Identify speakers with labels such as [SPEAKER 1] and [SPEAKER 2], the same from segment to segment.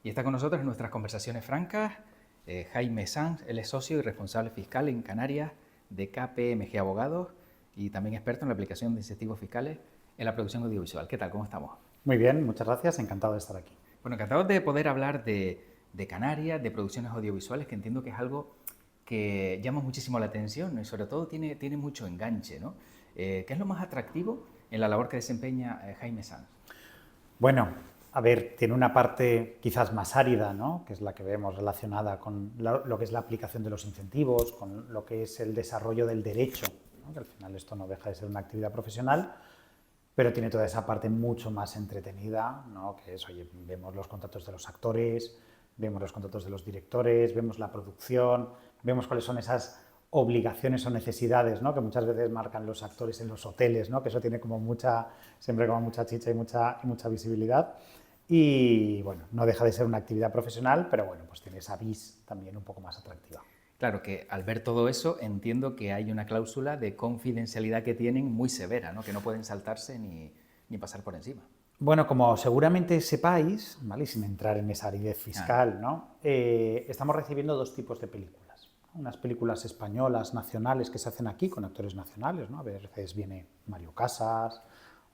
[SPEAKER 1] Y está con nosotros en nuestras conversaciones francas Jaime Sanz. Él es socio y responsable fiscal en Canarias de KPMG Abogados y también experto en la aplicación de incentivos fiscales en la producción audiovisual. ¿Qué tal? ¿Cómo estamos?
[SPEAKER 2] Muy bien, muchas gracias, encantado de estar aquí.
[SPEAKER 1] Bueno, encantado de poder hablar de Canarias, de producciones audiovisuales, que entiendo que es algo que llama muchísimo la atención y sobre todo tiene mucho enganche, ¿no? ¿Qué es lo más atractivo en la labor que desempeña Jaime Sanz?
[SPEAKER 2] Bueno, a ver, tiene una parte quizás más árida, ¿no? Que es la que vemos relacionada con lo que es la aplicación de los incentivos, con lo que es el desarrollo del derecho, ¿no? Que al final esto no deja de ser una actividad profesional, pero tiene toda esa parte mucho más entretenida, ¿no? Que es, oye, vemos los contratos de los actores, vemos los contratos de los directores, vemos la producción, vemos cuáles son esas obligaciones o necesidades, ¿no? Que muchas veces marcan los actores en los hoteles, ¿no? Que eso tiene como siempre como mucha chicha y mucha visibilidad. Y bueno, no deja de ser una actividad profesional, pero bueno, pues tiene esa vis también un poco más atractiva.
[SPEAKER 1] Claro que al ver todo eso entiendo que hay una cláusula de confidencialidad que tienen muy severa, ¿no? Que no pueden saltarse ni pasar por encima.
[SPEAKER 2] Bueno, como seguramente sepáis, ¿vale? Y sin entrar en esa aridez fiscal, ¿no? Estamos recibiendo dos tipos de películas. Unas películas españolas, nacionales, que se hacen aquí con actores nacionales, ¿no? A veces viene Mario Casas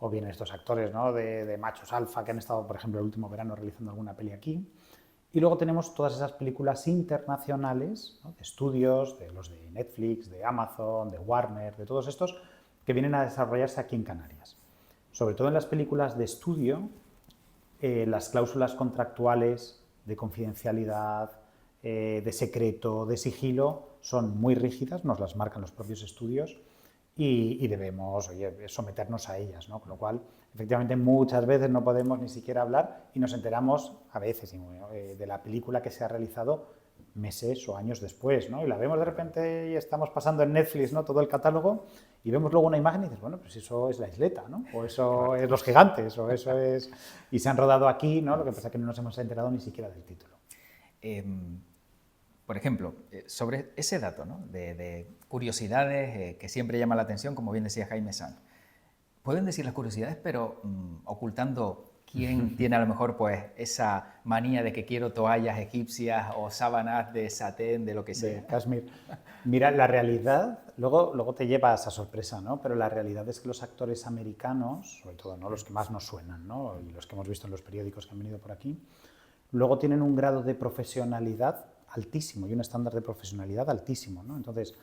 [SPEAKER 2] o vienen estos actores, ¿no? de machos alfa que han estado, por ejemplo, el último verano realizando alguna peli aquí. Y luego tenemos todas esas películas internacionales, ¿no? De estudios, de los de Netflix, de Amazon, de Warner, de todos estos, que vienen a desarrollarse aquí en Canarias. Sobre todo en las películas de estudio, las cláusulas contractuales de confidencialidad, de secreto, de sigilo, son muy rígidas, nos las marcan los propios estudios y debemos, oye, someternos a ellas, ¿no? Con lo cual, efectivamente, muchas veces no podemos ni siquiera hablar y nos enteramos, a veces, de la película que se ha realizado meses o años después, ¿no? Y la vemos de repente y estamos pasando en Netflix, ¿no? Todo el catálogo y vemos luego una imagen y dices, bueno, pues eso es La Isleta, ¿no? O eso es Los Gigantes, o eso es... Y se han rodado aquí, ¿no? Lo que pasa es que no nos hemos enterado ni siquiera del título.
[SPEAKER 1] Por ejemplo, sobre ese dato, ¿no? de curiosidades que siempre llama la atención, como bien decía Jaime Sanz. Pueden decir las curiosidades, pero ocultando quién tiene a lo mejor pues esa manía de que quiero toallas egipcias o sábanas de satén, de lo que sea.
[SPEAKER 2] De Kashmir. Mira, la realidad, luego te lleva a esa sorpresa, ¿no? Pero la realidad es que los actores americanos, sobre todo, ¿no? Los que más nos suenan, ¿no? Y los que hemos visto en los periódicos que han venido por aquí, luego tienen un grado de profesionalidad altísimo y un estándar de profesionalidad altísimo, ¿no? Entonces,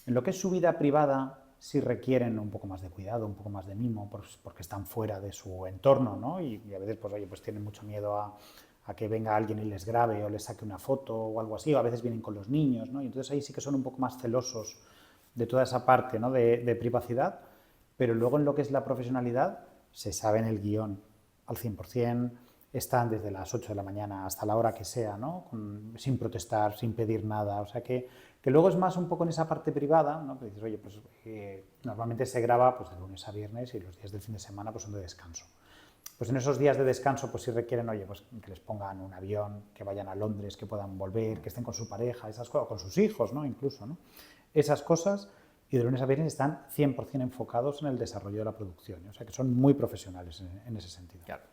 [SPEAKER 2] en lo que es su vida privada, sí requieren un poco más de cuidado, un poco más de mimo, porque están fuera de su entorno, ¿no? Y a veces, pues, oye, pues tienen mucho miedo a que venga alguien y les grabe o les saque una foto o algo así, o a veces vienen con los niños, ¿no? Y entonces ahí sí que son un poco más celosos de toda esa parte, ¿no? de privacidad, pero luego en lo que es la profesionalidad se sabe en el guión al 100%, están desde las 8 de la mañana hasta la hora que sea, ¿no? Sin protestar, sin pedir nada, o sea que luego es más un poco en esa parte privada, ¿no? Que dices, oye, pues normalmente se graba pues, de lunes a viernes y los días del fin de semana pues, son de descanso. Pues en esos días de descanso pues sí requieren, oye, pues que les pongan un avión, que vayan a Londres, que puedan volver, que estén con su pareja, esas cosas, con sus hijos, ¿no? Incluso, ¿no? Esas cosas, y de lunes a viernes están 100% enfocados en el desarrollo de la producción, o sea que son muy profesionales en ese sentido.
[SPEAKER 1] Claro.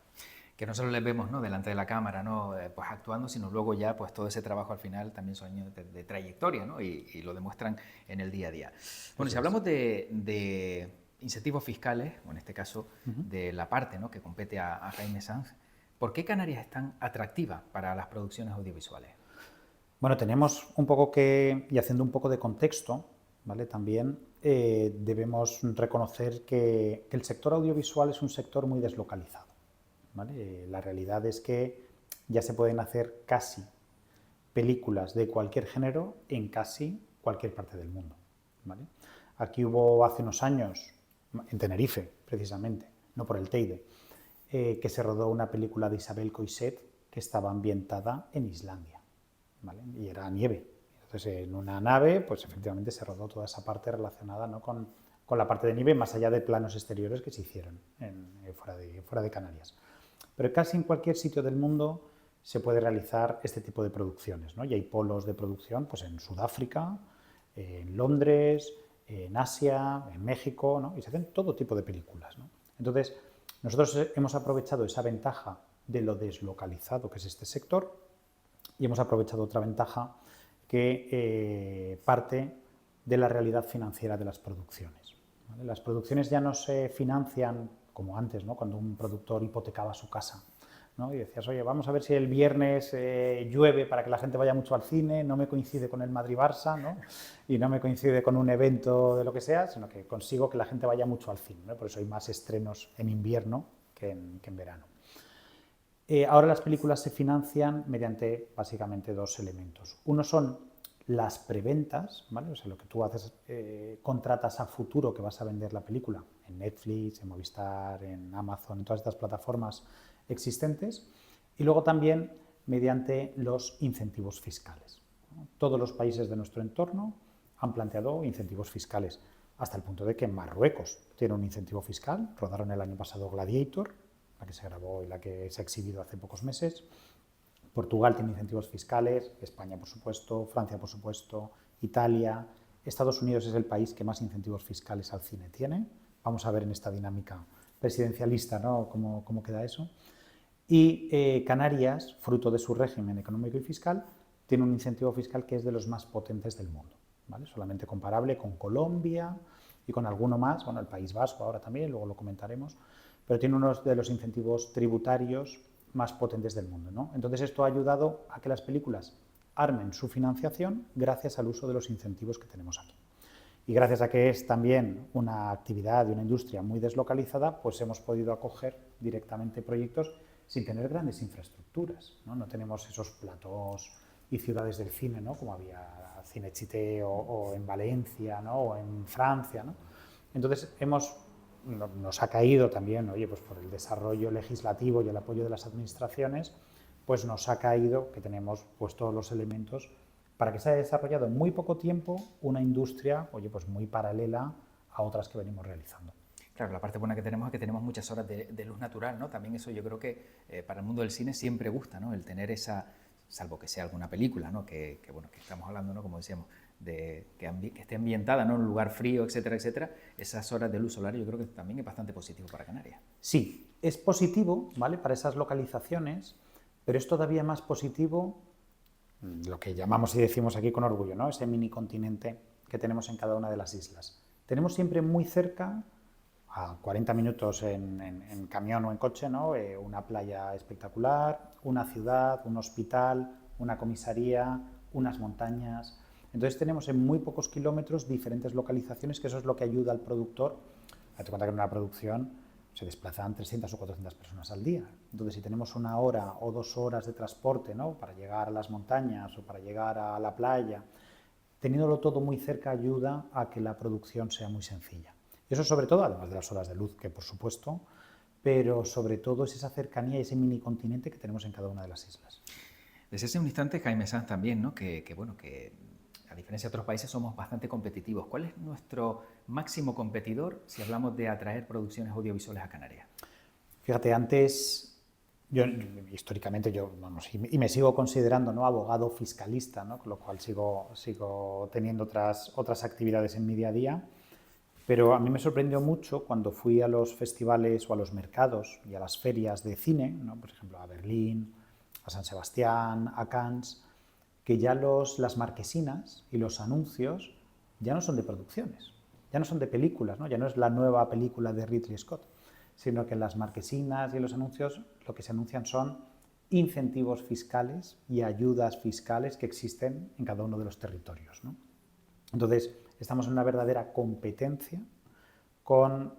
[SPEAKER 1] Que no solo les vemos, ¿no? Delante de la cámara, ¿no? Pues actuando, sino luego ya pues todo ese trabajo al final también son años de trayectoria, ¿no? Y lo demuestran en el día a día. Bueno, si hablamos de incentivos fiscales, o en este caso de la parte, ¿no? que compete a Jaime Sanz, ¿por qué Canarias es tan atractiva para las producciones audiovisuales?
[SPEAKER 2] Bueno, tenemos un poco que, y haciendo un poco de contexto, ¿vale? También debemos reconocer que el sector audiovisual es un sector muy deslocalizado, ¿vale? La realidad es que ya se pueden hacer casi películas de cualquier género en casi cualquier parte del mundo, ¿vale? Aquí hubo hace unos años, en Tenerife precisamente, no por el Teide, que se rodó una película de Isabel Coixet que estaba ambientada en Islandia, ¿vale? Y era nieve. Entonces, en una nave, pues efectivamente se rodó toda esa parte relacionada, ¿no? con la parte de nieve, más allá de planos exteriores que se hicieron fuera de Canarias. Pero casi en cualquier sitio del mundo se puede realizar este tipo de producciones, ¿no? Y hay polos de producción pues, en Sudáfrica, en Londres, en Asia, en México, ¿no? Y se hacen todo tipo de películas, ¿no? Entonces, nosotros hemos aprovechado esa ventaja de lo deslocalizado que es este sector y hemos aprovechado otra ventaja que parte de la realidad financiera de las producciones. ¿Vale? Las producciones ya no se financian como antes, ¿no? Cuando un productor hipotecaba su casa, ¿no? Y decías, oye, vamos a ver si el viernes llueve para que la gente vaya mucho al cine, no me coincide con el Madrid-Barça, ¿no? Y no me coincide con un evento de lo que sea, sino que consigo que la gente vaya mucho al cine, ¿no? Por eso hay más estrenos en invierno que en verano. Ahora las películas se financian mediante básicamente dos elementos. Uno son las preventas, ¿vale? O sea, lo que tú haces, contratas a futuro que vas a vender la película en Netflix, en Movistar, en Amazon, en todas estas plataformas existentes. Y luego también mediante los incentivos fiscales, ¿no? Todos los países de nuestro entorno han planteado incentivos fiscales, hasta el punto de que Marruecos tiene un incentivo fiscal. Rodaron el año pasado Gladiator, la que se grabó y la que se ha exhibido hace pocos meses. Portugal tiene incentivos fiscales, España por supuesto, Francia por supuesto, Italia. Estados Unidos es el país que más incentivos fiscales al cine tiene. Vamos a ver en esta dinámica presidencialista, ¿no? cómo queda eso. Y Canarias, fruto de su régimen económico y fiscal, tiene un incentivo fiscal que es de los más potentes del mundo, ¿vale? Solamente comparable con Colombia y con alguno más, bueno, el País Vasco ahora también, luego lo comentaremos, pero tiene uno de los incentivos tributarios más potentes del mundo, ¿no? Entonces esto ha ayudado a que las películas armen su financiación gracias al uso de los incentivos que tenemos aquí. Y gracias a que es también una actividad y una industria muy deslocalizada, pues hemos podido acoger directamente proyectos sin tener grandes infraestructuras, ¿no? No tenemos esos platós y ciudades del cine, ¿no? Como había Cinecittà o en Valencia, ¿no? O en Francia, ¿no? Entonces nos ha caído también, oye, pues por el desarrollo legislativo y el apoyo de las administraciones, pues nos ha caído que tenemos pues todos los elementos para que se haya desarrollado en muy poco tiempo una industria, oye, pues muy paralela a otras que venimos realizando.
[SPEAKER 1] Claro, la parte buena que tenemos es que tenemos muchas horas de luz natural, ¿no? También eso yo creo que para el mundo del cine siempre gusta, ¿no? El tener esa, salvo que sea alguna película, ¿no? Bueno, que estamos hablando, ¿no? Como decíamos, que esté ambientada, ¿no? En un lugar frío, etcétera, etcétera. Esas horas de luz solar yo creo que también es bastante positivo para Canarias.
[SPEAKER 2] Sí, es positivo, ¿vale? Para esas localizaciones, pero es todavía más positivo lo que llamamos y decimos aquí con orgullo, ¿no? Ese mini continente que tenemos en cada una de las islas. Tenemos siempre muy cerca, a 40 minutos en camión o en coche, ¿no? Una playa espectacular, una ciudad, un hospital, una comisaría, unas montañas. Entonces tenemos en muy pocos kilómetros diferentes localizaciones, que eso es lo que ayuda al productor. Date cuenta que en una producción se desplazan 300 o 400 personas al día. Entonces, si tenemos 1 hora o 2 horas de transporte, ¿no? Para llegar a las montañas o para llegar a la playa, teniéndolo todo muy cerca ayuda a que la producción sea muy sencilla. Y eso sobre todo, además de las horas de luz, que por supuesto, pero sobre todo es esa cercanía y ese mini continente que tenemos en cada una de las islas.
[SPEAKER 1] Desde ese instante, Jaime Sanz también, ¿no? Que a diferencia de otros países somos bastante competitivos. ¿Cuál es nuestro máximo competidor si hablamos de atraer producciones audiovisuales a Canarias?
[SPEAKER 2] Fíjate, antes, históricamente, vamos, y me sigo considerando, ¿no? Abogado fiscalista, ¿no? Con lo cual sigo teniendo otras actividades en mi día a día, pero a mí me sorprendió mucho cuando fui a los festivales o a los mercados y a las ferias de cine, ¿no? Por ejemplo, a Berlín, a San Sebastián, a Cannes, que ya las marquesinas y los anuncios ya no son de producciones, ya no son de películas, ¿no? Ya no es la nueva película de Ridley Scott, sino que en las marquesinas y los anuncios lo que se anuncian son incentivos fiscales y ayudas fiscales que existen en cada uno de los territorios, ¿no? Entonces, estamos en una verdadera competencia con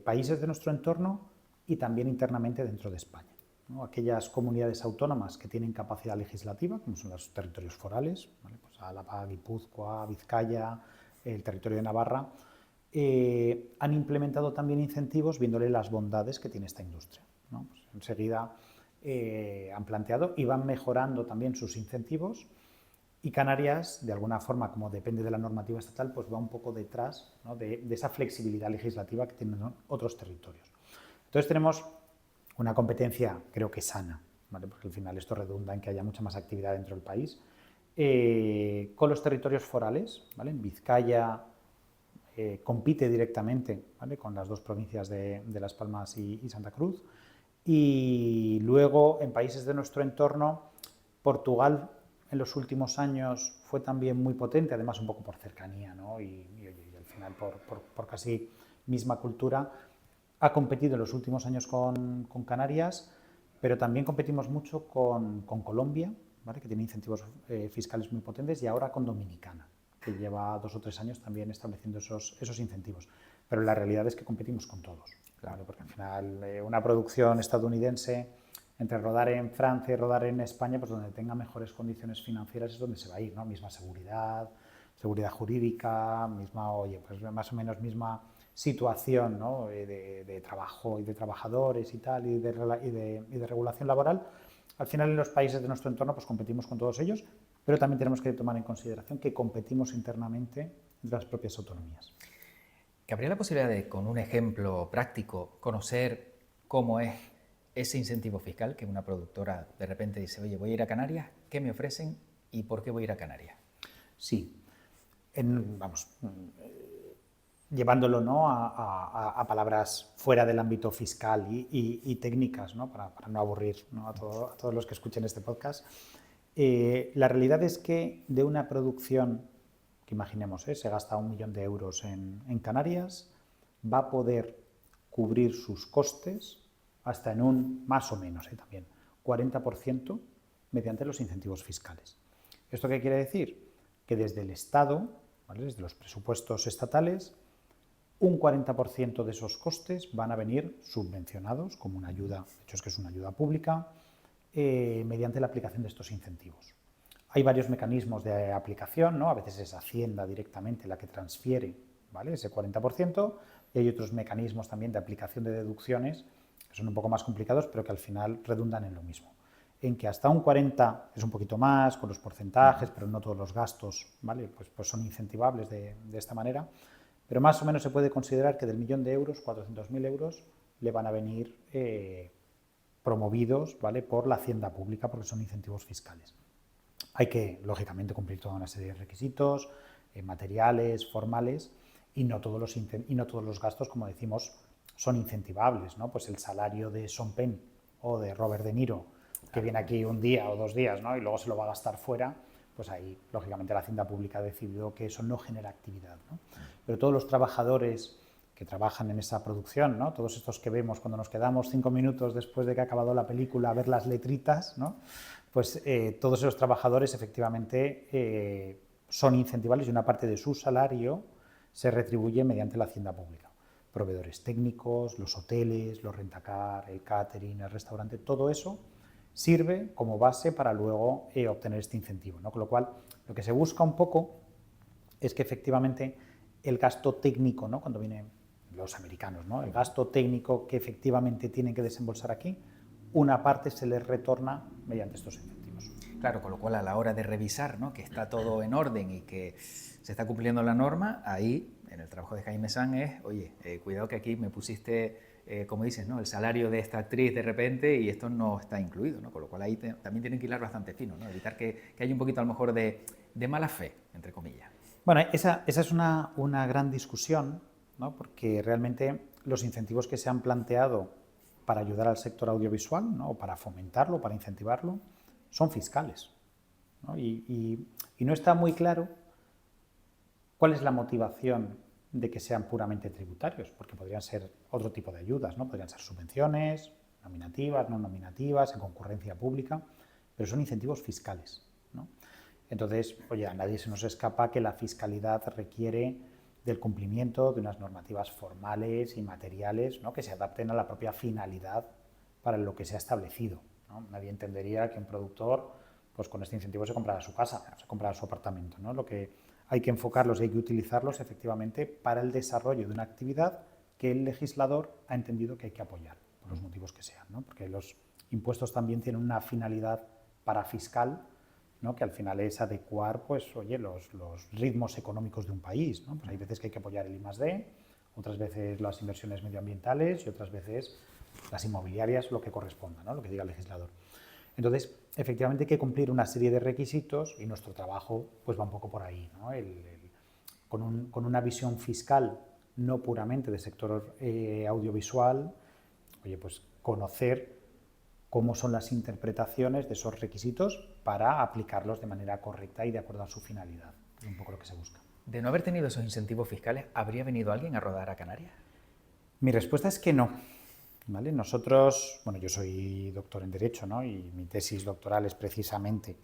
[SPEAKER 2] países de nuestro entorno y también internamente dentro de España, ¿no? Aquellas comunidades autónomas que tienen capacidad legislativa, como son los territorios forales, ¿vale? Pues Álava, Guipúzcoa, Vizcaya, el territorio de Navarra, han implementado también incentivos viéndole las bondades que tiene esta industria, ¿no? Pues enseguida han planteado y van mejorando también sus incentivos, y Canarias, de alguna forma, como depende de la normativa estatal, pues va un poco detrás, ¿no? de esa flexibilidad legislativa que tienen otros territorios. Entonces tenemos una competencia, creo que sana, ¿vale? Porque al final esto redunda en que haya mucha más actividad dentro del país, con los territorios forales, ¿vale? En Vizcaya compite directamente, ¿vale? Con las dos provincias de Las Palmas y Santa Cruz, y luego en países de nuestro entorno Portugal en los últimos años fue también muy potente, además un poco por cercanía, ¿no? Y al final por casi misma cultura. Ha competido en los últimos años con Canarias, pero también competimos mucho con Colombia, ¿vale? Que tiene incentivos fiscales muy potentes, y ahora con Dominicana, que lleva 2 o 3 años también estableciendo esos incentivos. Pero la realidad es que competimos con todos, claro, porque al final una producción estadounidense, entre rodar en Francia y rodar en España, pues donde tenga mejores condiciones financieras es donde se va a ir, ¿no? Misma seguridad jurídica, misma, oye, pues más o menos misma situación, ¿no? de trabajo y de trabajadores y tal, y de regulación laboral. Al final, en los países de nuestro entorno, pues competimos con todos ellos, pero también tenemos que tomar en consideración que competimos internamente entre las propias autonomías.
[SPEAKER 1] ¿Cabría la posibilidad de, con un ejemplo práctico, conocer cómo es ese incentivo fiscal que una productora de repente dice, oye, voy a ir a Canarias, ¿qué me ofrecen y por qué voy a ir a Canarias?
[SPEAKER 2] Sí, llevándolo, ¿no? a palabras fuera del ámbito fiscal y técnicas, ¿no? Para no aburrir, ¿no? a todos los que escuchen este podcast. La realidad es que de una producción que imaginemos, se gasta 1 millón de euros en Canarias, va a poder cubrir sus costes hasta en un, más o menos también, 40% mediante los incentivos fiscales. ¿Esto qué quiere decir? Que desde el Estado, ¿vale? Desde los presupuestos estatales, un 40% de esos costes van a venir subvencionados como una ayuda, de hecho es que es una ayuda pública, mediante la aplicación de estos incentivos. Hay varios mecanismos de aplicación, ¿no? A veces es Hacienda directamente la que transfiere, ¿vale? Ese 40%, y hay otros mecanismos también de aplicación de deducciones que son un poco más complicados, pero que al final redundan en lo mismo. En que hasta un 40 es un poquito más con los porcentajes, pero no todos los gastos, ¿vale? Pues son incentivables de esta manera. Pero más o menos se puede considerar que del 1 millón de euros, 400.000 euros le van a venir promovidos, ¿vale? Por la hacienda pública, porque son incentivos fiscales. Hay que, lógicamente, cumplir toda una serie de requisitos, materiales, formales, y no todos los gastos, como decimos, son incentivables, ¿no? Pues el salario de Sean Penn o de Robert De Niro, que viene aquí un día o 2 días, ¿no? Y luego se lo va a gastar fuera, pues ahí, lógicamente, la Hacienda Pública ha decidido que eso no genera actividad, ¿no? Pero todos los trabajadores que trabajan en esa producción, ¿no? Todos estos que vemos cuando nos quedamos 5 minutos después de que ha acabado la película a ver las letritas, ¿no? Pues todos esos trabajadores efectivamente son incentivables y una parte de su salario se retribuye mediante la hacienda pública. Proveedores técnicos, los hoteles, los rentacar, el catering, el restaurante, todo eso sirve como base para luego obtener este incentivo, ¿no? Con lo cual, lo que se busca un poco es que efectivamente el gasto técnico, ¿no? Cuando vienen los americanos, ¿no? El gasto técnico que efectivamente tienen que desembolsar aquí, una parte se les retorna mediante estos incentivos.
[SPEAKER 1] Claro, con lo cual a la hora de revisar, ¿no? Que está todo en orden y que se está cumpliendo la norma, ahí en el trabajo de Jaime San es, oye, cuidado que aquí me pusiste, como dices, ¿no? El salario de esta actriz de repente y esto no está incluido, ¿no? Con lo cual ahí también tienen que hilar bastante fino, ¿no? Evitar que haya un poquito a lo mejor de mala fe, entre comillas.
[SPEAKER 2] Bueno, esa es una gran discusión, ¿no? Porque realmente los incentivos que se han planteado para ayudar al sector audiovisual, ¿no? O para fomentarlo, para incentivarlo, son fiscales, ¿no? Y no está muy claro cuál es la motivación de que sean puramente tributarios, porque podrían ser otro tipo de ayudas, ¿no? Podrían ser subvenciones, nominativas, no nominativas, en concurrencia pública, pero son incentivos fiscales, ¿no? Entonces, oye, a nadie se nos escapa que la fiscalidad requiere del cumplimiento de unas normativas formales y materiales, ¿no? Que se adapten a la propia finalidad para lo que se ha establecido, ¿no? Nadie entendería que un productor, pues con este incentivo se comprara su casa, se comprara su apartamento, ¿no? Lo que hay que enfocarlos y hay que utilizarlos efectivamente para el desarrollo de una actividad que el legislador ha entendido que hay que apoyar, por los motivos que sean, ¿no? Porque los impuestos también tienen una finalidad parafiscal, ¿no? Que al final es adecuar, pues, oye, los ritmos económicos de un país, ¿no? Pues hay veces que hay que apoyar el I+D, otras veces las inversiones medioambientales y otras veces las inmobiliarias, lo que corresponda, ¿no? Lo que diga el legislador. Entonces, efectivamente hay que cumplir una serie de requisitos y nuestro trabajo pues va un poco por ahí, ¿no? Con una visión fiscal no puramente del sector audiovisual, oye, pues conocer cómo son las interpretaciones de esos requisitos para aplicarlos de manera correcta y de acuerdo a su finalidad. Es un poco lo que se busca.
[SPEAKER 1] De no haber tenido esos incentivos fiscales, ¿habría venido alguien a rodar a Canarias?
[SPEAKER 2] Mi respuesta es que no. ¿Vale? Nosotros, bueno, yo soy doctor en Derecho, ¿no? Y mi tesis doctoral es precisamente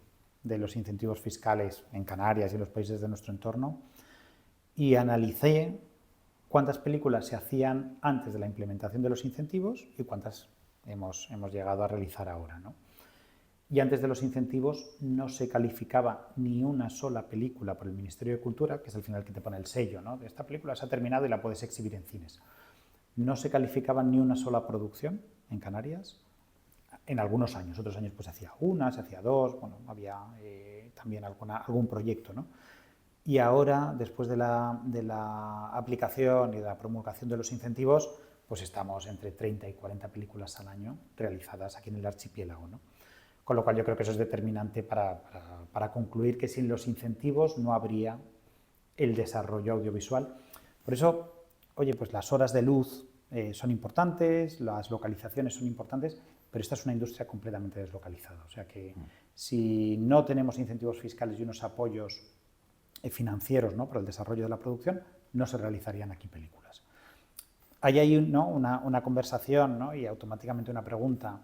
[SPEAKER 2] de los incentivos fiscales en Canarias y en los países de nuestro entorno, y analicé cuántas películas se hacían antes de la implementación de los incentivos y cuántas hemos llegado a realizar ahora, ¿no? Y antes de los incentivos no se calificaba ni una sola película por el Ministerio de Cultura, que es al final que te pone el sello, ¿no? De esta película se ha terminado y la puedes exhibir en cines. No se calificaba ni una sola producción en Canarias en algunos años. Otros años pues se hacía una, se hacía dos, bueno, había también algún proyecto, ¿no? Y ahora, después de la aplicación y de la promulgación de los incentivos, pues estamos entre 30 y 40 películas al año realizadas aquí en el archipiélago, ¿no? Con lo cual yo creo que eso es determinante para concluir que sin los incentivos no habría el desarrollo audiovisual. Por eso, oye, pues las horas de luz son importantes, las localizaciones son importantes, pero esta es una industria completamente deslocalizada. O sea que si no tenemos incentivos fiscales y unos apoyos financieros, ¿no?, por el desarrollo de la producción, no se realizarían aquí películas. Ahí hay, ¿no?, una conversación, ¿no?, y automáticamente una pregunta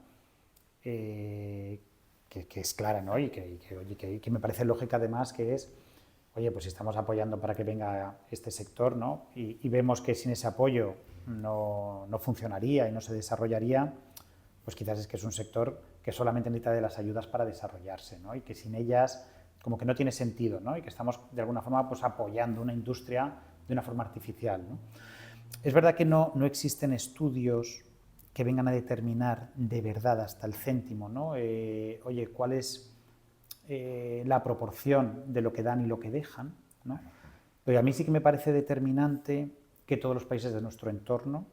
[SPEAKER 2] que es clara, ¿no?, y que me parece lógica además, que es, oye, pues si estamos apoyando para que venga este sector, ¿no?, y vemos que sin ese apoyo no funcionaría y no se desarrollaría, pues quizás es que es un sector que solamente necesita de las ayudas para desarrollarse, ¿no?, y que sin ellas como que no tiene sentido, ¿no?, y que estamos de alguna forma pues apoyando una industria de una forma artificial, ¿no? Es verdad que no existen estudios que vengan a determinar de verdad hasta el céntimo, ¿no? Oye, ¿cuál es la proporción de lo que dan y lo que dejan, ¿no? Pero a mí sí que me parece determinante que todos los países de nuestro entorno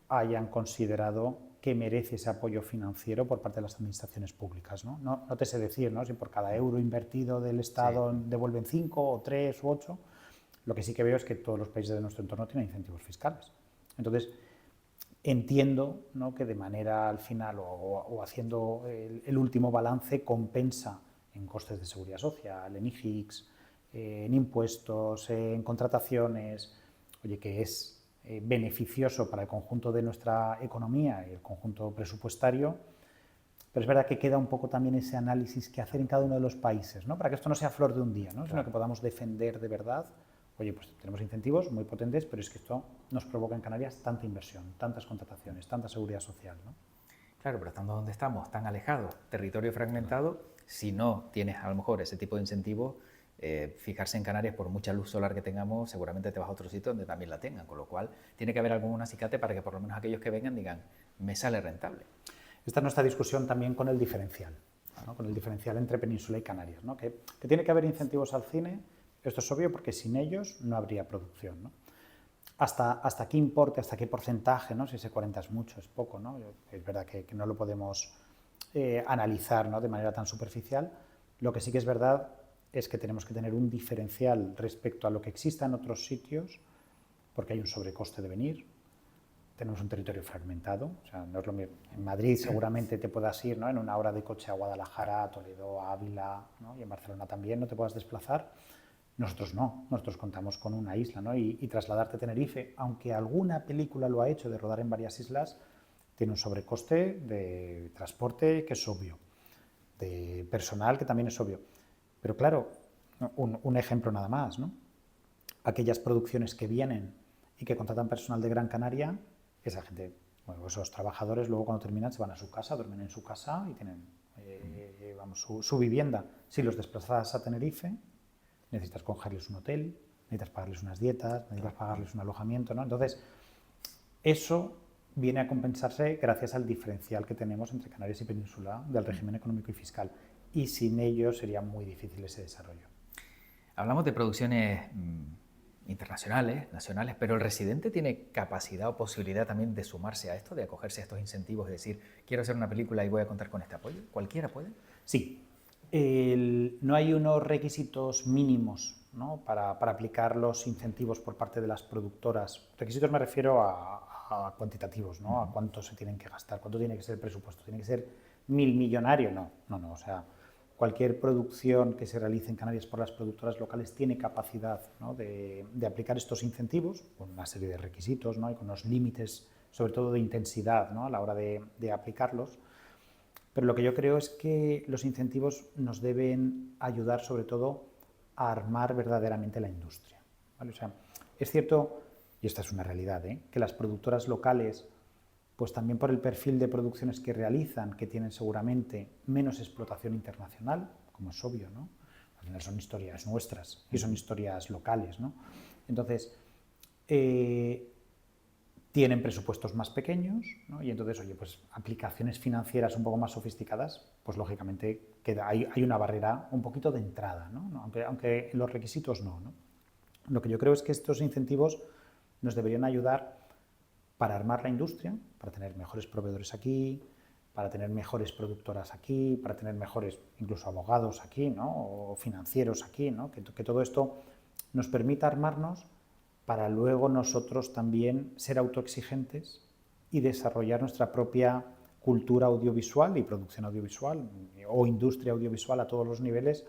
[SPEAKER 2] hayan considerado que merece ese apoyo financiero por parte de las administraciones públicas, ¿no? No te sé decir, ¿no?, si por cada euro invertido del Estado devuelven 5 o 3 u 8. Lo que sí que veo es que todos los países de nuestro entorno tienen incentivos fiscales. Entonces, entiendo, ¿no?, que de manera al final o haciendo el último balance compensa en costes de seguridad social, en IGICS, en impuestos, en contrataciones, oye, que es beneficioso para el conjunto de nuestra economía y el conjunto presupuestario, pero es verdad que queda un poco también ese análisis que hacer en cada uno de los países, ¿no?, para que esto no sea flor de un día, ¿no?, sino que podamos defender de verdad. Oye, pues tenemos incentivos muy potentes, pero es que esto nos provoca en Canarias tanta inversión, tantas contrataciones, tanta seguridad social, ¿no?
[SPEAKER 1] Claro, pero estando donde estamos, tan alejados, territorio fragmentado, si no tienes a lo mejor ese tipo de incentivos, fijarse en Canarias, por mucha luz solar que tengamos, seguramente te vas a otro sitio donde también la tengan, con lo cual tiene que haber algún acicate para que por lo menos aquellos que vengan digan, me sale rentable.
[SPEAKER 2] Esta es nuestra discusión también con el diferencial, ¿no?, con el diferencial entre Península y Canarias, ¿no?, que tiene que haber incentivos al cine. Esto es obvio porque sin ellos no habría producción, ¿no? ¿Hasta qué importe, hasta qué porcentaje, ¿no?, si ese 40 es mucho, es poco, ¿no? Es verdad que no lo podemos analizar, ¿no?, de manera tan superficial. Lo que sí que es verdad es que tenemos que tener un diferencial respecto a lo que exista en otros sitios, porque hay un sobrecoste de venir, tenemos un territorio fragmentado, o sea, no es lo mismo. En Madrid seguramente te puedas ir, ¿no?, en una hora de coche a Guadalajara, a Toledo, a Ávila, ¿no?, y en Barcelona también no te puedas desplazar. Nosotros no, nosotros contamos con una isla, ¿no?, y trasladarte a Tenerife, aunque alguna película lo ha hecho de rodar en varias islas, tiene un sobrecoste de transporte que es obvio, de personal que también es obvio. Pero claro, un ejemplo nada más, ¿no?, aquellas producciones que vienen y que contratan personal de Gran Canaria, esa gente, bueno, esos trabajadores luego cuando terminan se van a su casa, duermen en su casa y tienen su vivienda. Si los desplazas a Tenerife, necesitas cogerles un hotel, necesitas pagarles unas dietas, necesitas pagarles un alojamiento, ¿no? Entonces, eso viene a compensarse gracias al diferencial que tenemos entre Canarias y Península del régimen económico y fiscal, y sin ello sería muy difícil ese desarrollo.
[SPEAKER 1] Hablamos de producciones internacionales, nacionales, pero ¿el residente tiene capacidad o posibilidad también de sumarse a esto, de acogerse a estos incentivos, es decir, quiero hacer una película y voy a contar con este apoyo? ¿Cualquiera puede?
[SPEAKER 2] Sí. No hay unos requisitos mínimos, ¿no?, para aplicar los incentivos por parte de las productoras. Requisitos me refiero a cuantitativos, ¿no?, a cuánto se tienen que gastar, cuánto tiene que ser el presupuesto. Tiene que ser millonario, no, o sea, cualquier producción que se realice en Canarias por las productoras locales tiene capacidad, ¿no?, de aplicar estos incentivos con una serie de requisitos, ¿no?, y con unos límites, sobre todo de intensidad, ¿no?, a la hora de aplicarlos. Pero lo que yo creo es que los incentivos nos deben ayudar sobre todo a armar verdaderamente la industria, ¿vale? O sea, es cierto, y esta es una realidad, que las productoras locales, pues también por el perfil de producciones que realizan, que tienen seguramente menos explotación internacional, como es obvio, ¿no? Al final son historias nuestras y son historias locales, ¿no? Entonces, tienen presupuestos más pequeños, ¿no? Y entonces, oye, pues aplicaciones financieras un poco más sofisticadas, pues lógicamente hay una barrera un poquito de entrada, ¿no? Aunque los requisitos no. Lo que yo creo es que estos incentivos nos deberían ayudar para armar la industria, para tener mejores proveedores aquí, para tener mejores productoras aquí, para tener mejores incluso abogados aquí, ¿no?, o financieros aquí, ¿no?, que todo esto nos permita armarnos para luego nosotros también ser autoexigentes y desarrollar nuestra propia cultura audiovisual y producción audiovisual o industria audiovisual a todos los niveles,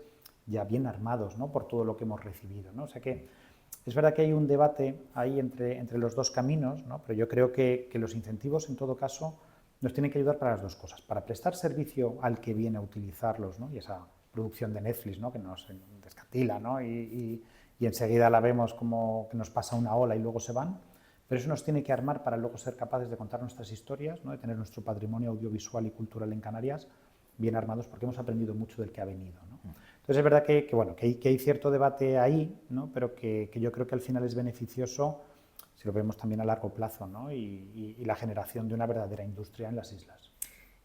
[SPEAKER 2] ya bien armados, ¿no?, por todo lo que hemos recibido, ¿no? O sea que es verdad que hay un debate ahí entre los dos caminos, ¿no?, pero yo creo que los incentivos, en todo caso, nos tienen que ayudar para las dos cosas, para prestar servicio al que viene a utilizarlos, ¿no?, y esa producción de Netflix, ¿no?, que nos descatila, ¿no?, y enseguida la vemos como que nos pasa una ola y luego se van, pero eso nos tiene que armar para luego ser capaces de contar nuestras historias, ¿no?, de tener nuestro patrimonio audiovisual y cultural en Canarias bien armados, porque hemos aprendido mucho del que ha venido, ¿no? Entonces es verdad que hay cierto debate ahí, ¿no?, pero que yo creo que al final es beneficioso si lo vemos también a largo plazo, ¿no?, y la generación de una verdadera industria en las islas.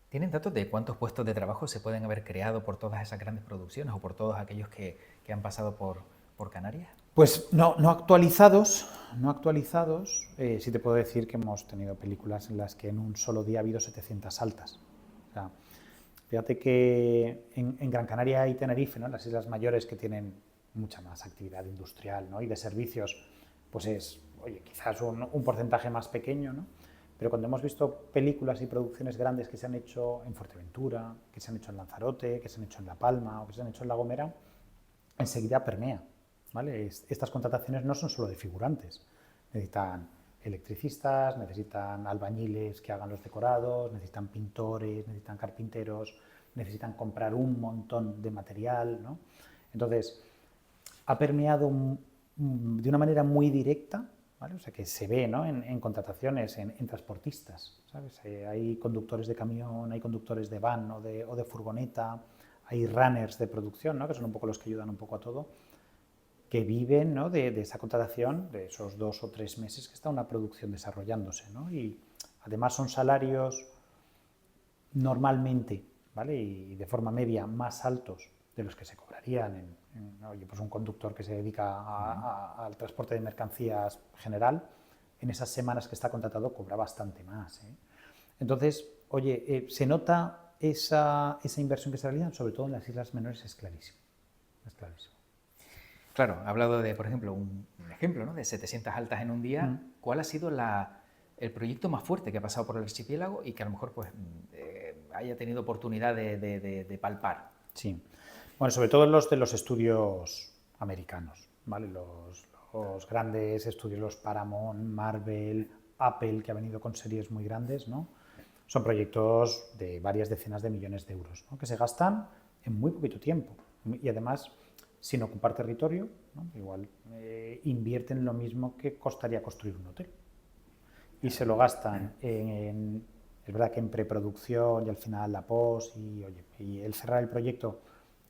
[SPEAKER 1] ¿Tienen datos de cuántos puestos de trabajo se pueden haber creado por todas esas grandes producciones o por todos aquellos que han pasado por Canarias?
[SPEAKER 2] Pues no actualizados, sí te puedo decir que hemos tenido películas en las que en un solo día ha habido 700 altas. O sea, fíjate que en Gran Canaria y Tenerife, ¿no?, las islas mayores, que tienen mucha más actividad industrial, ¿no?, y de servicios, pues es, oye, quizás un porcentaje más pequeño, ¿no? Pero cuando hemos visto películas y producciones grandes que se han hecho en Fuerteventura, que se han hecho en Lanzarote, que se han hecho en La Palma o que se han hecho en La Gomera, enseguida permea, ¿vale? Estas contrataciones no son solo de figurantes, necesitan electricistas, necesitan albañiles que hagan los decorados, necesitan pintores, necesitan carpinteros, necesitan comprar un montón de material, ¿no? Entonces, ha permeado de una manera muy directa, ¿vale? O sea, que se ve, ¿no?, en contrataciones, en transportistas, ¿sabes? Hay conductores de camión, hay conductores de van o de furgoneta, hay runners de producción, ¿no?, que son un poco los que ayudan un poco a todo, que viven, ¿no?, de esa contratación, de esos 2 o 3 meses que está una producción desarrollándose, ¿no? Y además son salarios normalmente, ¿vale?, y de forma media más altos de los que se cobrarían oye, pues un conductor que se dedica al transporte de mercancías general, en esas semanas que está contratado cobra bastante más, ¿eh? Entonces, oye, se nota esa inversión que se realiza, sobre todo en las islas menores, es clarísimo. Es clarísimo.
[SPEAKER 1] Claro, ha hablado de, por ejemplo, un ejemplo, ¿no?, de 700 altas en un día. ¿Cuál ha sido el proyecto más fuerte que ha pasado por el archipiélago y que a lo mejor pues, haya tenido oportunidad de palpar?
[SPEAKER 2] Sí. Bueno, sobre todo los de los estudios americanos, ¿vale? Los grandes estudios, los Paramount, Marvel, Apple, que ha venido con series muy grandes, ¿no? Son proyectos de varias decenas de millones de euros, ¿no?, que se gastan en muy poquito tiempo y además sin ocupar territorio, ¿no? Igual invierten lo mismo que costaría construir un hotel y se lo gastan es verdad que en preproducción y al final la post y el cerrar el proyecto,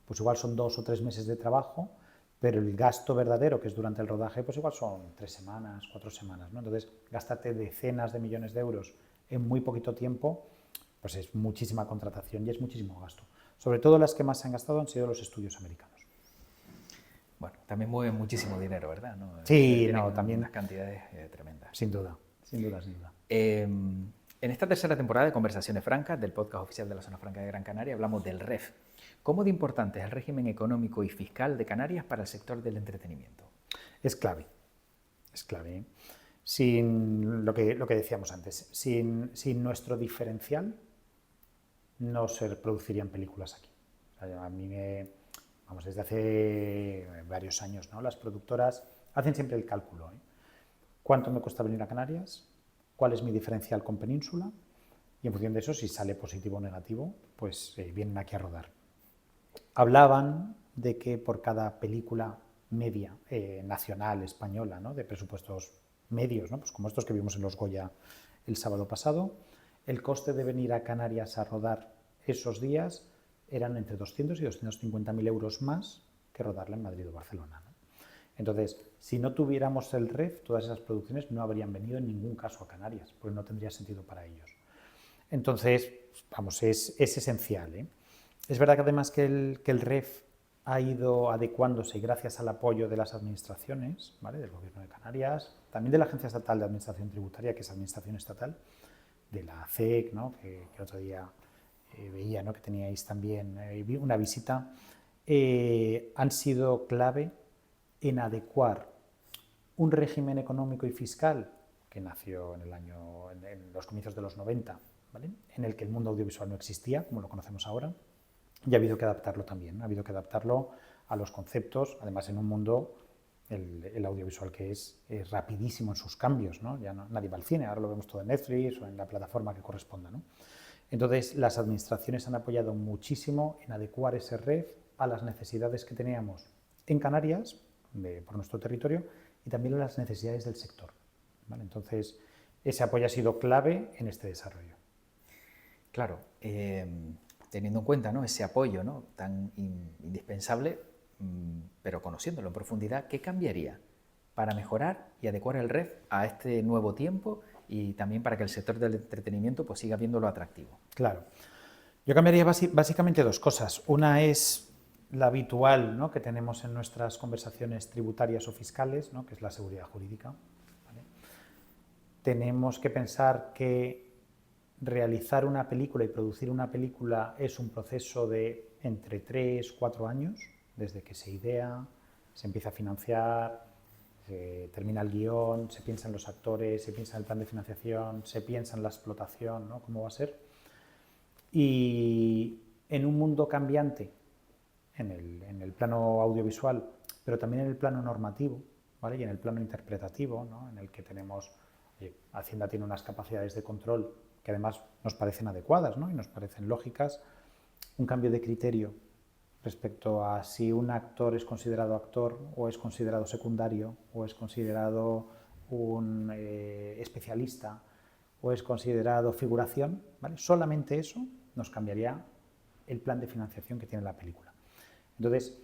[SPEAKER 2] pues igual son 2 o 3 meses de trabajo, pero el gasto verdadero, que es durante el rodaje, pues igual son 3 semanas, 4 semanas, ¿no? Entonces, gastarte decenas de millones de euros en muy poquito tiempo, pues es muchísima contratación y es muchísimo gasto. Sobre todo las que más se han gastado han sido los estudios americanos.
[SPEAKER 1] Bueno, también mueven muchísimo dinero, ¿verdad? ¿No?
[SPEAKER 2] Sí,
[SPEAKER 1] tienen
[SPEAKER 2] también.
[SPEAKER 1] unas cantidades tremendas.
[SPEAKER 2] Sin duda, sin duda, sin duda.
[SPEAKER 1] En esta tercera temporada de Conversaciones Francas, del podcast oficial de la Zona Franca de Gran Canaria, hablamos del REF. ¿Cómo de importante es el régimen económico y fiscal de Canarias para el sector del entretenimiento?
[SPEAKER 2] Es clave, es clave. Sin lo que decíamos antes, sin nuestro diferencial, no se producirían películas aquí. O sea, a mí vamos, desde hace varios años, ¿no? Las productoras hacen siempre el cálculo, ¿eh? ¿Cuánto me cuesta venir a Canarias? ¿Cuál es mi diferencial con Península? Y en función de eso, si sale positivo o negativo, pues vienen aquí a rodar. Hablaban de que por cada película media nacional española, ¿no? De presupuestos medios, ¿no? Pues como estos que vimos en los Goya el sábado pasado, el coste de venir a Canarias a rodar esos días eran entre 200 y 250.000 euros más que rodarla en Madrid o Barcelona, ¿no? Entonces, si no tuviéramos el REF, todas esas producciones no habrían venido en ningún caso a Canarias, porque no tendría sentido para ellos. Entonces, vamos, es esencial, ¿eh? Es verdad que además que el REF ha ido adecuándose gracias al apoyo de las administraciones, ¿vale? Del Gobierno de Canarias, también de la Agencia Estatal de Administración Tributaria, que es administración estatal, de la ACEC, ¿no? que otro día veía, ¿no? Que teníais también una visita, han sido clave en adecuar un régimen económico y fiscal que nació en los comienzos de los 90, ¿vale? En el que el mundo audiovisual no existía, como lo conocemos ahora, y ha habido que adaptarlo también, ¿no? Ha habido que adaptarlo a los conceptos, además en un mundo, el audiovisual que es rapidísimo en sus cambios, ¿no? Ya nadie va al cine, ahora lo vemos todo en Netflix o en la plataforma que corresponda, ¿no? Entonces, las administraciones han apoyado muchísimo en adecuar ese REF a las necesidades que teníamos en Canarias, por nuestro territorio, y también a las necesidades del sector, ¿vale? Entonces, ese apoyo ha sido clave en este desarrollo.
[SPEAKER 1] Claro, teniendo en cuenta, ¿no? Ese apoyo, ¿no? Tan indispensable, pero conociéndolo en profundidad, ¿qué cambiaría para mejorar y adecuar el REF a este nuevo tiempo y también para que el sector del entretenimiento pues, siga viéndolo atractivo?
[SPEAKER 2] Claro. Yo cambiaría básicamente dos cosas. Una es la habitual, ¿no? Que tenemos en nuestras conversaciones tributarias o fiscales, ¿no? Que es la seguridad jurídica, ¿vale? Tenemos que pensar que realizar una película y producir una película es un proceso de entre 3 o 4 años, desde que se idea, se empieza a financiar, se termina el guión, se piensa en los actores, se piensa en el plan de financiación, se piensa en la explotación, ¿no? Cómo va a ser. Y en un mundo cambiante, en el plano audiovisual, pero también en el plano normativo, ¿vale? Y en el plano interpretativo, ¿no? En el que tenemos, Hacienda tiene unas capacidades de control que además nos parecen adecuadas, ¿no? Y nos parecen lógicas, un cambio de criterio respecto a si un actor es considerado actor o es considerado secundario o es considerado un especialista o es considerado figuración, ¿vale? Solamente eso nos cambiaría el plan de financiación que tiene la película. Entonces,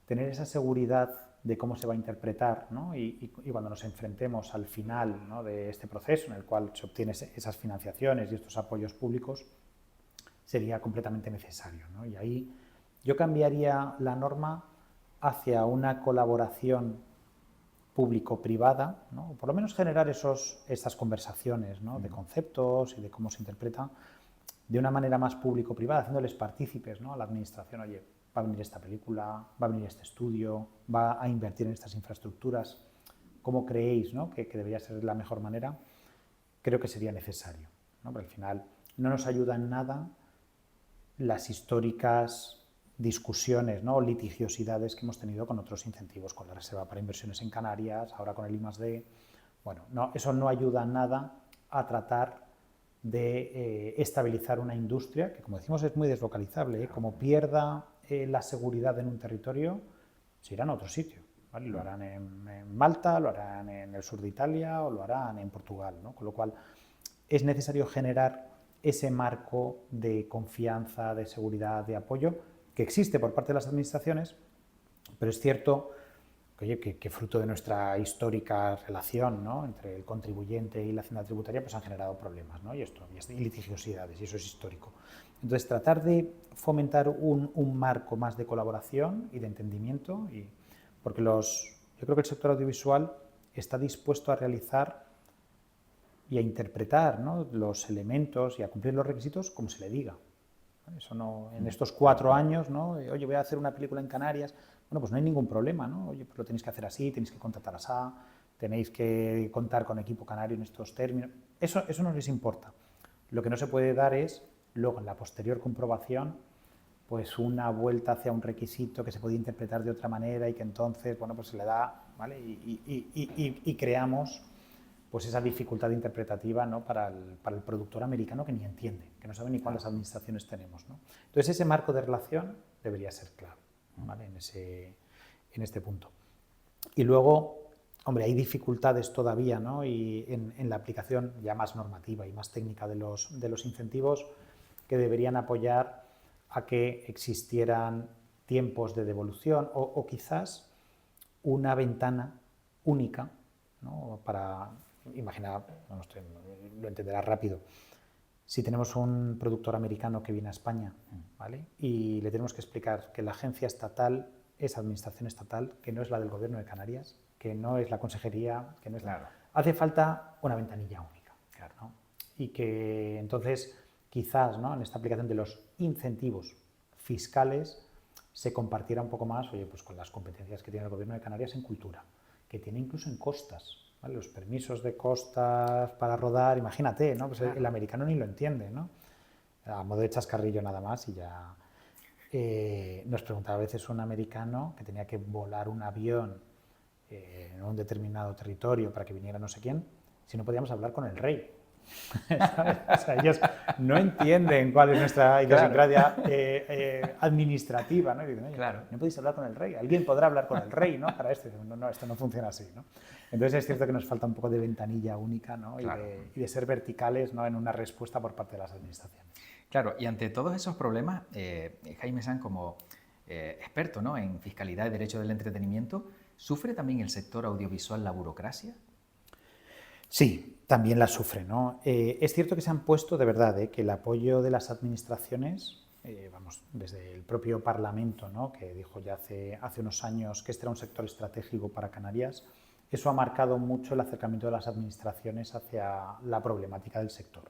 [SPEAKER 2] tener esa seguridad de cómo se va a interpretar, ¿no? y cuando nos enfrentemos al final, ¿no? De este proceso en el cual se obtienen esas financiaciones y estos apoyos públicos, sería completamente necesario, ¿no? Y ahí yo cambiaría la norma hacia una colaboración público-privada, ¿no? O por lo menos generar estas conversaciones, ¿no? De conceptos y de cómo se interpreta de una manera más público-privada, haciéndoles partícipes, ¿no? A la administración, oye, va a venir esta película, va a venir este estudio, va a invertir en estas infraestructuras, ¿cómo creéis, ¿no? que debería ser la mejor manera? Creo que sería necesario, ¿no? Pero al final no nos ayuda en nada las históricas discusiones, ¿no? O litigiosidades que hemos tenido con otros incentivos, con la reserva para inversiones en Canarias, ahora con el I+D. Bueno, no, eso no ayuda en nada a tratar de estabilizar una industria que, como decimos, es muy deslocalizable, ¿eh? Como pierda la seguridad en un territorio, se irán a otro sitio, ¿vale? Lo harán en Malta, lo harán en el sur de Italia o lo harán en Portugal, ¿no? Con lo cual es necesario generar ese marco de confianza, de seguridad, de apoyo que existe por parte de las administraciones, pero es cierto que fruto de nuestra histórica relación, ¿no? Entre el contribuyente y la hacienda tributaria, pues han generado problemas, ¿no? y litigiosidades, y eso es histórico. Entonces, tratar de fomentar un marco más de colaboración y de entendimiento, porque yo creo que el sector audiovisual está dispuesto a realizar y a interpretar, ¿no? Los elementos y a cumplir los requisitos como se le diga. Eso no, en estos 4 años, ¿no? Oye, voy a hacer una película en Canarias. Bueno, pues no hay ningún problema, ¿no? Oye, pues lo tenéis que hacer así, tenéis que contratar así, tenéis que contar con equipo canario en estos términos. Eso no les importa. Lo que no se puede dar es luego en la posterior comprobación, pues una vuelta hacia un requisito que se podía interpretar de otra manera y que entonces, bueno, pues se le da, ¿vale? Y creamos pues esa dificultad interpretativa, ¿no? para el productor americano que ni entiende, que no sabe ni cuántas administraciones tenemos, ¿no? Entonces ese marco de relación debería ser claro, ¿vale? En este punto. Y luego, hombre, hay dificultades todavía, ¿no? Y en la aplicación ya más normativa y más técnica de los incentivos que deberían apoyar a que existieran tiempos de devolución o quizás una ventana única, ¿no? Para, imagina, no estoy, lo entenderás rápido, si tenemos un productor americano que viene a España, ¿vale? Y le tenemos que explicar que la agencia estatal es administración estatal, que no es la del Gobierno de Canarias, que no es la consejería, que no es
[SPEAKER 1] Claro.
[SPEAKER 2] Hace falta una ventanilla única, claro, ¿no? Y que entonces quizás, ¿no? En esta aplicación de los incentivos fiscales se compartiera un poco más, oye, pues con las competencias que tiene el Gobierno de Canarias en cultura, que tiene incluso en costas, ¿vale? Los permisos de costas para rodar, imagínate, ¿no? Pues el americano ni lo entiende, ¿no? A modo de chascarrillo nada más y ya. Nos preguntaba a veces un americano que tenía que volar un avión en un determinado territorio para que viniera no sé quién, si no podíamos hablar con el rey. O sea, ellos no entienden cuál es nuestra idiosincrasia administrativa, ¿no? Y dicen, oye,
[SPEAKER 1] Claro.
[SPEAKER 2] no podéis hablar con el rey, alguien podrá hablar con el rey, ¿no? Para esto, no, esto no funciona así, ¿no? Entonces es cierto que nos falta un poco de ventanilla única, ¿no?
[SPEAKER 1] Claro.
[SPEAKER 2] Y de ser verticales, ¿no? En una respuesta por parte de las administraciones.
[SPEAKER 1] Claro, y ante todos esos problemas, Jaime Sanz, como experto, ¿no? En fiscalidad y derecho del entretenimiento, ¿sufre también el sector audiovisual la burocracia?
[SPEAKER 2] Sí, también la sufre, ¿no? Es cierto que se han puesto, de verdad, que el apoyo de las administraciones, vamos, desde el propio Parlamento, ¿no? Que dijo ya hace unos años que este era un sector estratégico para Canarias, eso ha marcado mucho el acercamiento de las administraciones hacia la problemática del sector.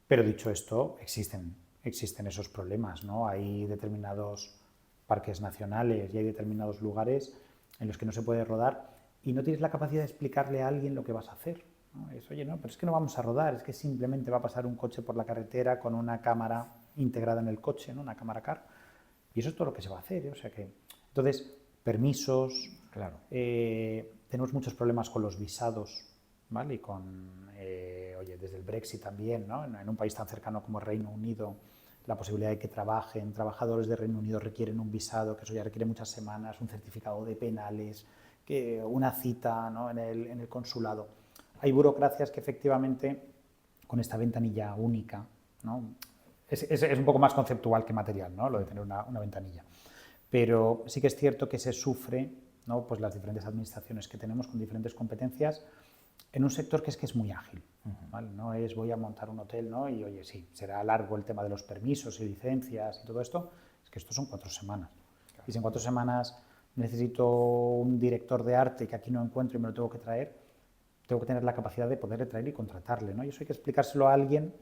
[SPEAKER 2] Pero dicho esto, existen esos problemas, ¿no? Hay determinados parques nacionales y hay determinados lugares en los que no se puede rodar y no tienes la capacidad de explicarle a alguien lo que vas a hacer, ¿no? Es, oye, no, pero es que no vamos a rodar, es que simplemente va a pasar un coche por la carretera con una cámara integrada en el coche, ¿no? Una cámara car, y eso es todo lo que se va a hacer, ¿eh? O sea que, entonces, permisos,
[SPEAKER 1] claro.
[SPEAKER 2] Tenemos muchos problemas con los visados, ¿vale? Y con, oye, desde el Brexit también, ¿no? En un país tan cercano como el Reino Unido, la posibilidad de que trabajen trabajadores de Reino Unido requieren un visado, que eso ya requiere muchas semanas, un certificado de penales, que una cita, ¿no? en el consulado. Hay burocracias que efectivamente, con esta ventanilla única, ¿no? Es un poco más conceptual que material, ¿no? Lo de tener una ventanilla. Pero sí que es cierto que se sufre, ¿no? Pues las diferentes administraciones que tenemos con diferentes competencias en un sector que es muy ágil, ¿vale? No es voy a montar un hotel, ¿no? Y oye, sí, será largo el tema de los permisos y licencias y todo esto, es que esto son 4 semanas. Claro. Y si en 4 semanas necesito un director de arte que aquí no encuentro y me lo tengo que traer, tengo que tener la capacidad de poderle traer y contratarle, ¿no? Y eso hay que explicárselo a alguien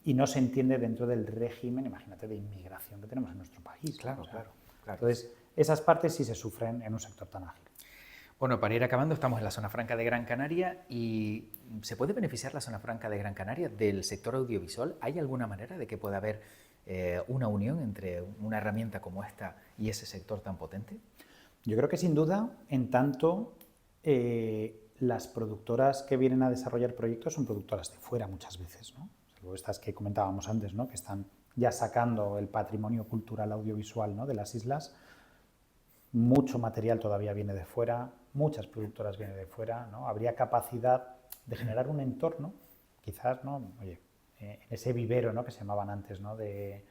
[SPEAKER 2] y no se entiende dentro del régimen, imagínate, de inmigración que tenemos en nuestro país.
[SPEAKER 1] Claro,
[SPEAKER 2] ¿no? O sea,
[SPEAKER 1] claro.
[SPEAKER 2] Entonces, esas partes sí se sufren en un sector tan ágil.
[SPEAKER 1] Bueno, para ir acabando, estamos en la zona franca de Gran Canaria y ¿se puede beneficiar la zona franca de Gran Canaria del sector audiovisual? ¿Hay alguna manera de que pueda haber una unión entre una herramienta como esta y ese sector tan potente?
[SPEAKER 2] Yo creo que sin duda, en tanto las productoras que vienen a desarrollar proyectos son productoras de fuera muchas veces, ¿no? Salvo estas que comentábamos antes, ¿no? Que están ya sacando el patrimonio cultural audiovisual, ¿no? De las islas. Mucho material todavía viene de fuera, muchas productoras vienen de fuera, ¿no? Habría capacidad de generar un entorno, quizás, ¿no? Oye, en ese vivero, ¿no? Que se llamaban antes, ¿no? De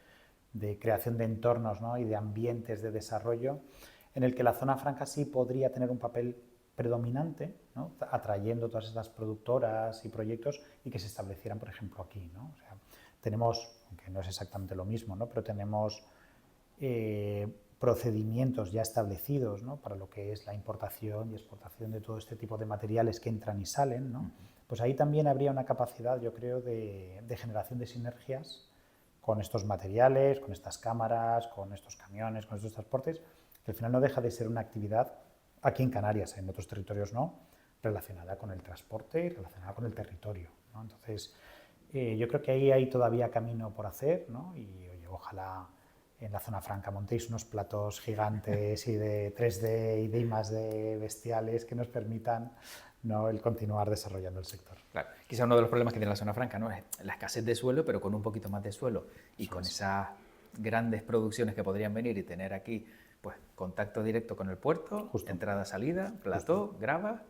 [SPEAKER 2] creación de entornos, ¿no? Y de ambientes de desarrollo, en el que la zona franca sí podría tener un papel predominante, ¿no? Atrayendo todas estas productoras y proyectos y que se establecieran, por ejemplo, aquí, ¿no? O sea, tenemos, aunque no es exactamente lo mismo, ¿no? Pero tenemos procedimientos ya establecidos, ¿no? Para lo que es la importación y exportación de todo este tipo de materiales que entran y salen, ¿no? Pues ahí también habría una capacidad, yo creo, de generación de sinergias con estos materiales, con estas cámaras, con estos camiones, con estos transportes, que al final no deja de ser una actividad, aquí en Canarias, en otros territorios no, relacionada con el transporte y relacionada con el territorio, ¿no? Entonces, Yo creo que ahí hay todavía camino por hacer, ¿no? Y oye, ojalá en la zona franca montéis unos platos gigantes y de 3D y de I+D bestiales que nos permitan, ¿no?, el continuar desarrollando el sector.
[SPEAKER 1] Claro, quizá uno de los problemas que tiene la zona franca, ¿no?, es la escasez de suelo, pero con un poquito más de suelo y con esas grandes producciones que podrían venir y tener aquí, pues, contacto directo con el puerto, entrada, salida, plató, grava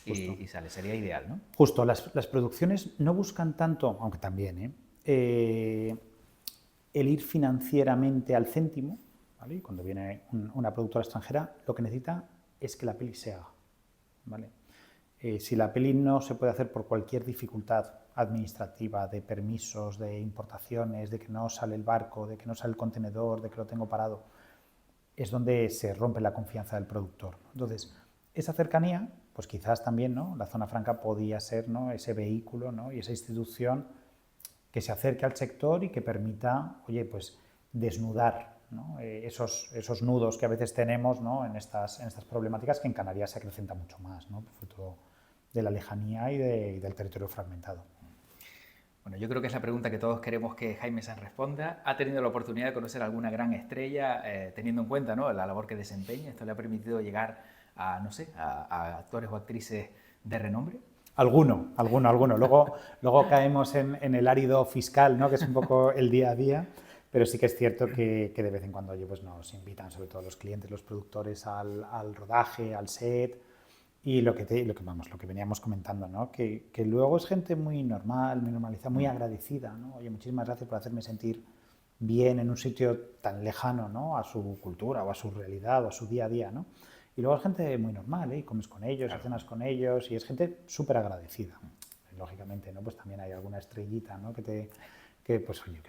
[SPEAKER 1] y sale. Sería ideal, ¿no?
[SPEAKER 2] Justo, las producciones no buscan tanto, aunque también, el ir financieramente al céntimo, ¿vale? Cuando viene una productora extranjera, lo que necesita es que la peli se haga, ¿vale? Si la peli no se puede hacer por cualquier dificultad administrativa, de permisos, de importaciones, de que no sale el barco, de que no sale el contenedor, de que lo tengo parado, es donde se rompe la confianza del productor. Entonces, esa cercanía, pues quizás también, ¿no?, la zona franca podía ser, ¿no?, ese vehículo, ¿no?, y esa institución que se acerque al sector y que permita, oye, pues desnudar, ¿no?, esos nudos que a veces tenemos, ¿no?, en estas problemáticas que en Canarias se acrecenta mucho más, ¿no?, fruto de la lejanía y del territorio fragmentado.
[SPEAKER 1] Bueno, yo creo que es la pregunta que todos queremos que Jaime Sanz responda. ¿Ha tenido la oportunidad de conocer alguna gran estrella, teniendo en cuenta, ¿no?, la labor que desempeña? ¿Esto le ha permitido llegar a, no sé, a actores o actrices de renombre?
[SPEAKER 2] Alguno. Luego caemos en el árido fiscal, ¿no?, que es un poco el día a día, pero sí que es cierto que de vez en cuando, oye, pues nos invitan, sobre todo los clientes, los productores, al rodaje, al set, y lo que veníamos comentando, ¿no?, que luego es gente muy normal, muy normalizada, muy agradecida, ¿no? Oye, muchísimas gracias por hacerme sentir bien en un sitio tan lejano, ¿no?, a su cultura o a su realidad o a su día a día, ¿no? Y luego es gente muy normal, ¿eh? Y comes con ellos, claro, cenas con ellos, y es gente súper agradecida. Lógicamente, ¿no?, pues también hay alguna estrellita, ¿no?, que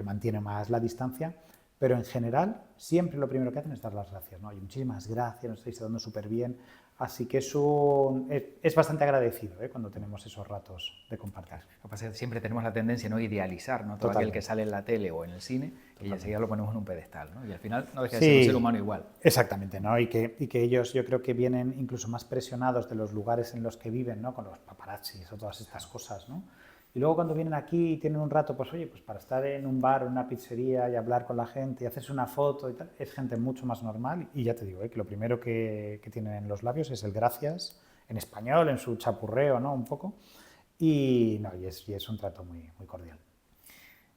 [SPEAKER 2] mantiene más la distancia, pero en general siempre lo primero que hacen es dar las gracias, ¿no? Oye, muchísimas gracias, nos estáis dando súper bien. Así que es bastante agradecido, ¿eh?, cuando tenemos esos ratos de compartir.
[SPEAKER 1] Lo que pasa es que siempre tenemos la tendencia, ¿no?, a idealizar, ¿no?, todo aquel que sale en la tele o en el cine, y enseguida lo ponemos en un pedestal, ¿no? Y al final no deja de ser un ser humano igual.
[SPEAKER 2] Exactamente, ¿no? Y que ellos, yo creo que vienen incluso más presionados de los lugares en los que viven, ¿no?, con los paparazzis o todas estas cosas, ¿no? Y luego cuando vienen aquí y tienen un rato, pues oye, pues para estar en un bar o en una pizzería y hablar con la gente y hacerse una foto y tal, es gente mucho más normal. Y ya te digo, que lo primero que tienen en los labios es el gracias, en español, en su chapurreo, ¿no?, un poco. Y es un trato muy, muy cordial.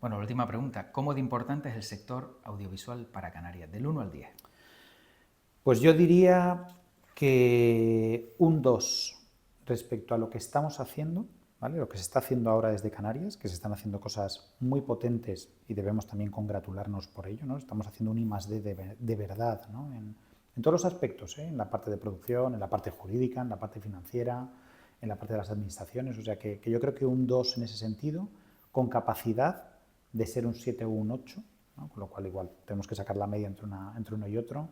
[SPEAKER 1] Bueno, la última pregunta. ¿Cómo de importante es el sector audiovisual para Canarias? Del 1 al 10.
[SPEAKER 2] Pues yo diría que un 2 respecto a lo que estamos haciendo, ¿vale?, lo que se está haciendo ahora desde Canarias, que se están haciendo cosas muy potentes y debemos también congratularnos por ello, ¿no? Estamos haciendo un I+D de verdad, ¿no?, en todos los aspectos, ¿eh?, en la parte de producción, en la parte jurídica, en la parte financiera, en la parte de las administraciones. O sea que yo creo que un 2 en ese sentido, con capacidad de ser un 7 o un 8, ¿no?, con lo cual igual tenemos que sacar la media entre uno y otro,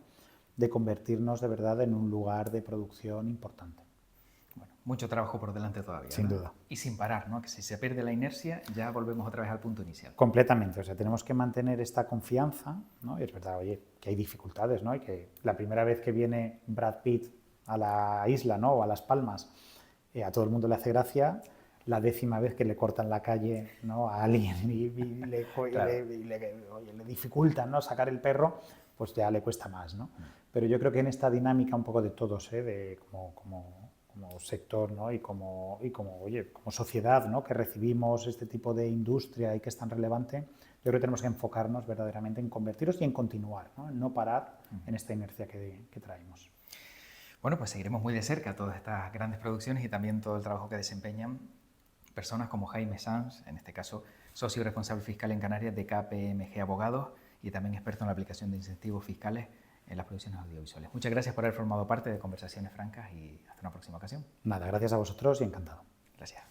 [SPEAKER 2] de convertirnos de verdad en un lugar de producción importante.
[SPEAKER 1] Bueno, mucho trabajo por delante todavía.
[SPEAKER 2] Sin
[SPEAKER 1] ¿no?
[SPEAKER 2] duda.
[SPEAKER 1] Y sin parar, ¿no? Que si se pierde la inercia ya volvemos otra vez al punto inicial.
[SPEAKER 2] Completamente, o sea, tenemos que mantener esta confianza, ¿no? Y es verdad, oye, que hay dificultades, ¿no? Y que la primera vez que viene Brad Pitt a la isla, ¿no?, o a Las Palmas, a todo el mundo le hace gracia. La 10ª vez que le cortan la calle, ¿no?, a alguien y le dificultan, ¿no?, sacar el perro, pues ya le cuesta más, ¿no? Pero yo creo que en esta dinámica un poco de todos, de como sector, ¿no?, y como sociedad, ¿no?, que recibimos este tipo de industria y que es tan relevante, yo creo que tenemos que enfocarnos verdaderamente en convertirnos y en continuar, ¿no?, en no parar en esta inercia que traemos.
[SPEAKER 1] Bueno, pues seguiremos muy de cerca todas estas grandes producciones y también todo el trabajo que desempeñan personas como Jaime Sanz, en este caso socio y responsable fiscal en Canarias de KPMG Abogados y también experto en la aplicación de incentivos fiscales en las producciones audiovisuales. Muchas gracias por haber formado parte de Conversaciones Francas y hasta una próxima ocasión.
[SPEAKER 2] Nada, gracias a vosotros y encantado.
[SPEAKER 1] Gracias.